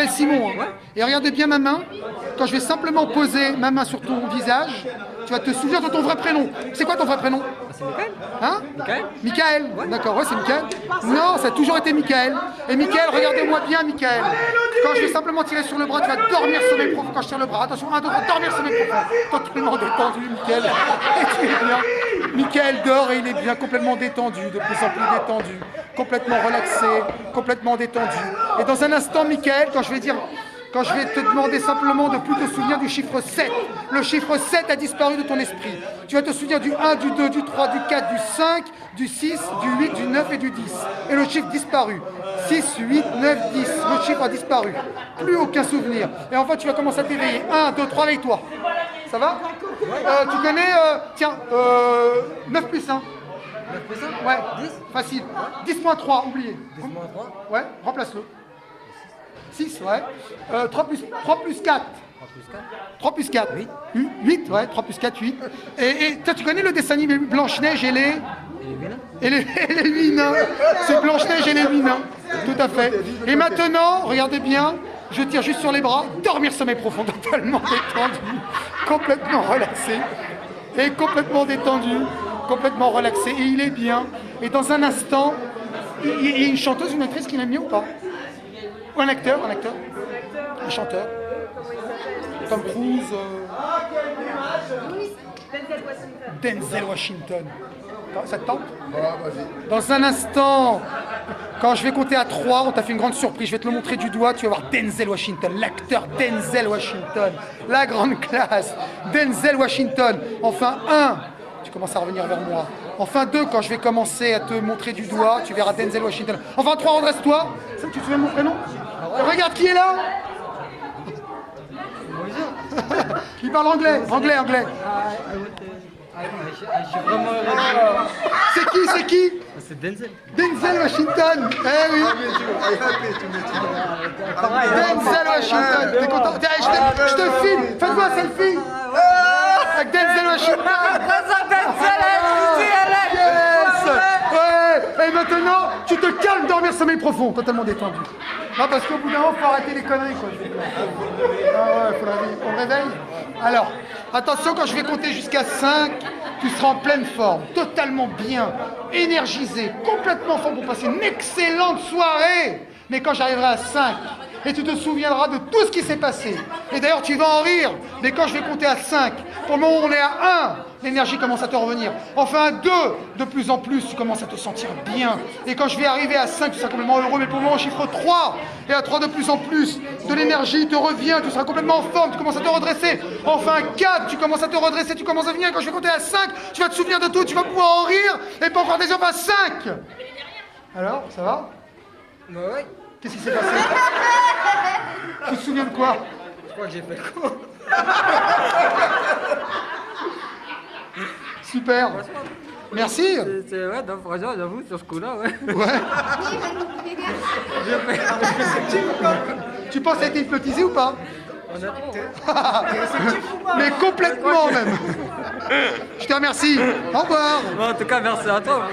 m'appelle Simon. Hein. Et regardez bien ma main. Quand je vais simplement poser ma main sur ton visage, tu vas te souvenir de ton vrai prénom. C'est quoi ton vrai prénom? C'est Michael. Hein? Michael. Michael. D'accord, ouais, c'est Michael. Non, ça a toujours été Michael. Et Michael, regardez-moi bien, Michael. Quand je vais simplement tirer sur le bras, tu vas dormir sommeil profond. Quand je tire le bras, attention, 1, 2, 3, dormir sommeil profond. Totalement détendu, Michael. Et tu es bien. Michael dort et il est bien complètement détendu, de plus en plus détendu, complètement relaxé, complètement détendu. Et dans un instant, Michael, quand je vais te demander simplement de plus te souvenir du chiffre 7. Le chiffre 7 a disparu de ton esprit. Tu vas te souvenir du 1, du 2, du 3, du 4, du 5, du 6, du 8, du 9 et du 10. Et le chiffre disparu. 6, 8, 9, 10. Le chiffre a disparu. Plus aucun souvenir. Et enfin, tu vas commencer à t'éveiller. 1, 2, 3, réveille-toi. Ça va? Tu connais, 9 plus 1. 9 plus 1. Ouais, 10. facile. 10 moins 3, oublié. 10 moins 3. Ouais, remplace-le. 6, ouais. 3 plus 4. 3 plus 4. 3 plus 4. 8. 8, ouais, 3 plus 4, 8. Et toi, tu connais le dessin animé Blanche-Neige et les... Et les Et les 8 nains. C'est Blanche-Neige et les 8 nains. Tout à fait. Et maintenant, regardez bien, je tire juste sur les bras, dormir sommeil profond, totalement détendu, complètement relaxé. Et complètement détendu, complètement relaxé. Et il est bien. Et dans un instant, il y a une chanteuse, une actrice qui l'aime bien ou pas? Ou un acteur? Un chanteur? Tom Cruise. Denzel Washington. Ça te tente? Dans un instant, quand je vais compter à 3, on t'a fait une grande surprise. Je vais te le montrer du doigt. Tu vas voir Denzel Washington, l'acteur Denzel Washington. La grande classe. Denzel Washington. Enfin, 1. Tu commences à revenir vers moi. Enfin, 2, quand je vais commencer à te montrer du doigt, tu verras Denzel Washington. Enfin, 3, redresse-toi. Tu te souviens de mon prénom? Regarde qui est là. Il parle anglais. Anglais. Je suis vraiment heureux. C'est qui? C'est Denzel. Denzel Washington. Eh oui. Denzel Washington. T'es content? Je te filme. Faites-moi un selfie. Avec Denzel Washington. Yes. Ouais. Et maintenant, tu te calmes, dormir sommeil profond, totalement détendu. Non, parce qu'au bout d'un moment, il faut arrêter les conneries, quoi. Ah ouais, faut la réveiller. On réveille. Alors, attention, quand je vais compter jusqu'à 5, tu seras en pleine forme, totalement bien, énergisé, complètement en forme pour passer une excellente soirée. Mais quand j'arriverai à 5, et tu te souviendras de tout ce qui s'est passé. Et d'ailleurs, tu vas en rire. Mais quand je vais compter à 5, pour le moment où on est à 1, l'énergie commence à te revenir. Enfin, à 2, de plus en plus, tu commences à te sentir bien. Et quand je vais arriver à 5, tu seras complètement heureux. Mais pour le moment, au chiffre 3, et à 3 de plus en plus, de l'énergie te revient. Tu seras complètement en forme, tu commences à te redresser. Enfin, 4, tu commences à te redresser, tu commences à venir. Et quand je vais compter à 5, tu vas te souvenir de tout, tu vas pouvoir en rire. Et pas encore des enfin 5. Alors, ça va? Ouais. Qu'est-ce qui s'est passé? Tu te souviens de quoi? Je crois que j'ai fait le coup. Super. Merci. Ouais, non, franchement, j'avoue, sur ce coup-là, ouais. Ouais. Tu penses que ça a été hypnotisé ou pas? Mais complètement même. Je te remercie. Au revoir. Bon, en tout cas, merci à toi.